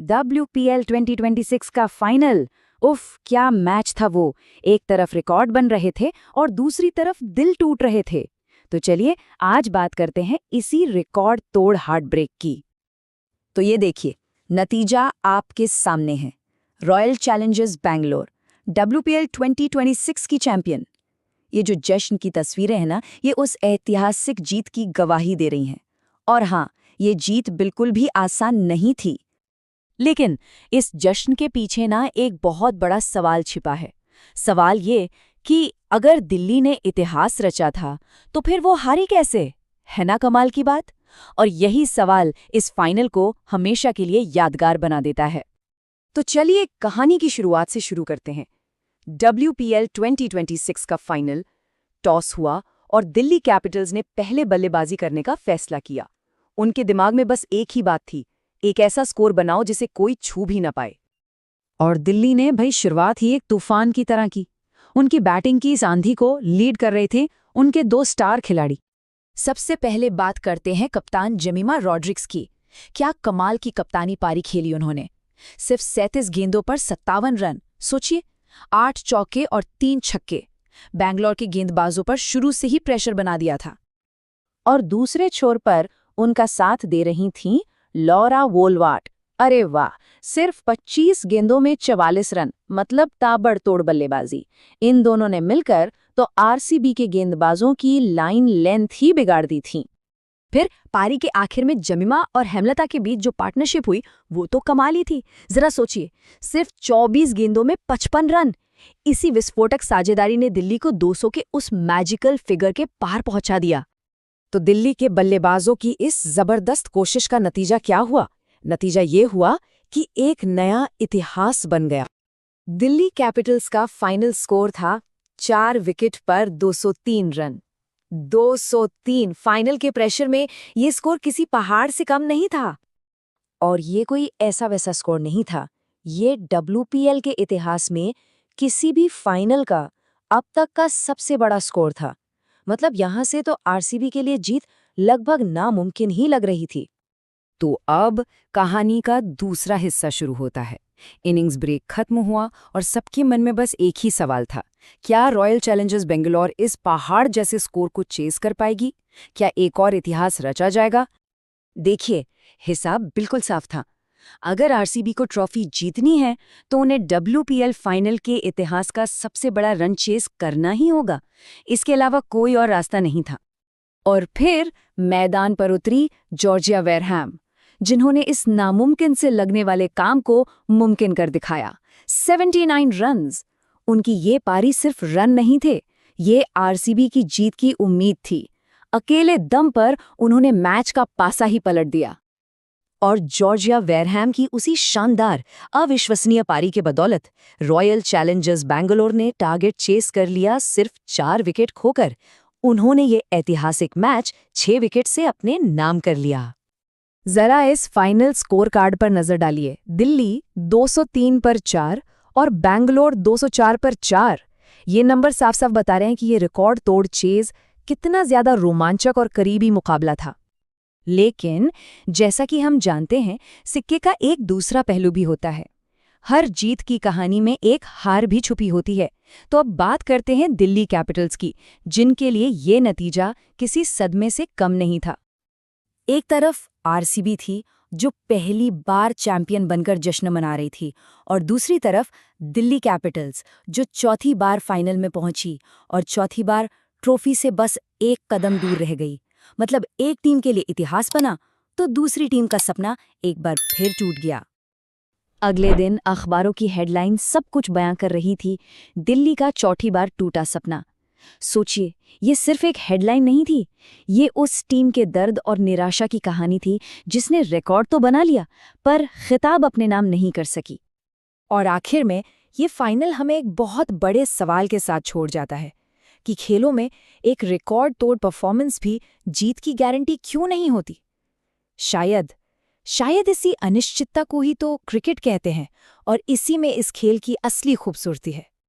WPL 2026 का final. उफ, क्या मैच था वो। एक तरफ रिकॉर्ड बन रहे थे और दूसरी तरफ दिल टूट रहे थे। तो चलिए आज बात करते हैं इसी रिकॉर्ड तोड़ हार्ट ब्रेक की। तो ये देखिए, नतीजा आपके सामने है। रॉयल चैलेंजर्स बैंगलोर WPL 2026 की चैंपियन। ये जो जश्न की तस्वीरें हैं ना, ये उस ऐतिहासिक जीत की गवाही दे रही हैं। और हाँ, ये जीत बिल्कुल भी आसान नहीं थी। लेकिन इस जश्न के पीछे ना एक बहुत बड़ा सवाल छिपा है। सवाल ये कि अगर दिल्ली ने इतिहास रचा था तो फिर वो हारी कैसे? है ना कमाल की बात? और यही सवाल इस फाइनल को हमेशा के लिए यादगार बना देता है। तो चलिए कहानी की शुरुआत से शुरू करते हैं। WPL 2026 का फाइनल टॉस हुआ और दिल्ली कैपिटल्स ने पहले बल्लेबाजी करने का फैसला किया। उनके दिमाग में बस एक ही बात थी, एक ऐसा स्कोर बनाओ जिसे कोई छू भी ना पाए। और दिल्ली ने भाई शुरुआत ही एक तूफान की तरह की। उनकी बैटिंग की इस आंधी को लीड कर रहे थे उनके 2 स्टार खिलाड़ी। सबसे पहले बात करते हैं कप्तान जेमिमा रॉड्रिग्स की। क्या कमाल की कप्तानी पारी खेली उन्होंने। सिर्फ 37 गेंदों पर 57 रन। सोचिए, 8 चौके और 3 छक्के। बैंगलोर के गेंदबाजों पर शुरू से ही प्रेशर बना दिया था। और दूसरे छोर पर उनका साथ दे रही थीं लॉरा वोलवाट। अरे वाह, सिर्फ 25 गेंदों में 44 रन, मतलब ताबड़तोड़ बल्लेबाजी। इन दोनों ने मिलकर तो आरसीबी के गेंदबाजों की लाइन लेंथ ही बिगाड़ दी थी। फिर पारी के आखिर में जमीमा और हेमलता के बीच जो पार्टनरशिप हुई वो तो कमाल ही थी। जरा सोचिए, सिर्फ 24 गेंदों में 55 रन। इसी विस्फोटक साझेदारी ने दिल्ली को 200 के उस मैजिकल फिगर के पार पहुंचा दिया। तो दिल्ली के बल्लेबाजों की इस जबरदस्त कोशिश का नतीजा क्या हुआ? नतीजा ये हुआ कि एक नया इतिहास बन गया। दिल्ली कैपिटल्स का फाइनल स्कोर था 4 विकेट पर 203 रन। 203! फाइनल के प्रेशर में ये स्कोर किसी पहाड़ से कम नहीं था। और ये कोई ऐसा वैसा स्कोर नहीं था। ये WPL के इतिहास में किसी भी फाइनल का अब तक का सबसे बड़ा स्कोर था। मतलब यहाँ से तो आरसीबी के लिए जीत लगभग नामुमकिन ही लग रही थी। तो अब कहानी का दूसरा हिस्सा शुरू होता है। इनिंग्स ब्रेक खत्म हुआ और सबके मन में बस एक ही सवाल था, क्या रॉयल चैलेंजर्स बेंगलोर इस पहाड़ जैसे स्कोर को चेस कर पाएगी? क्या एक और इतिहास रचा जाएगा? देखिए, हिसाब बिल्कुल साफ था। अगर आरसीबी को ट्रॉफी जीतनी है तो उन्हें WPL फाइनल के इतिहास का सबसे बड़ा रन चेस करना ही होगा। इसके अलावा कोई और रास्ता नहीं था। और फिर मैदान पर उतरी जॉर्जिया वेरहैम, जिन्होंने इस नामुमकिन से लगने वाले काम को मुमकिन कर दिखाया। 79 रन्स। उनकी ये पारी सिर्फ रन नहीं थे, ये आरसीबी की जीत की उम्मीद थी। अकेले दम पर उन्होंने मैच का पासा ही पलट दिया। और जॉर्जिया वेरहैम की उसी शानदार, अविश्वसनीय पारी के बदौलत रॉयल चैलेंजर्स बैंगलोर ने टारगेट चेस कर लिया सिर्फ 4 विकेट खोकर। उन्होंने ये ऐतिहासिक मैच 6 विकेट से अपने नाम कर लिया। जरा इस फाइनल स्कोर कार्ड पर नजर डालिए। दिल्ली 203 पर 4 और बैंगलोर 204 पर 4। ये नंबर साफ साफ बता रहे हैं कि ये रिकॉर्ड तोड़ चेज कितना ज्यादा रोमांचक और करीबी मुकाबला था। लेकिन जैसा कि हम जानते हैं, सिक्के का एक दूसरा पहलू भी होता है। हर जीत की कहानी में एक हार भी छुपी होती है। तो अब बात करते हैं दिल्ली कैपिटल्स की, जिनके लिए ये नतीजा किसी सदमे से कम नहीं था। एक तरफ आरसीबी थी, जो पहली बार चैंपियन बनकर जश्न मना रही थी, और दूसरी तरफ दिल्ली कैपिटल्स, जो चौथी बार फाइनल में पहुंची और चौथी बार ट्रॉफी से बस एक कदम दूर रह गई। मतलब एक टीम के लिए इतिहास बना तो दूसरी टीम का सपना एक बार फिर टूट गया। अगले दिन अखबारों की हेडलाइन सब कुछ बयां कर रही थी, दिल्ली का चौथी बार टूटा सपना। सोचिए, ये सिर्फ एक हेडलाइन नहीं थी, ये उस टीम के दर्द और निराशा की कहानी थी जिसने रिकॉर्ड तो बना लिया पर खिताब अपने नाम नहीं कर सकी। और आखिर में ये फाइनल हमें एक बहुत बड़े सवाल के साथ छोड़ जाता है कि खेलों में एक रिकॉर्ड तोड़ परफॉर्मेंस भी जीत की गारंटी क्यों नहीं होती। शायद इसी अनिश्चितता को ही तो क्रिकेट कहते हैं और इसी में इस खेल की असली खूबसूरती है।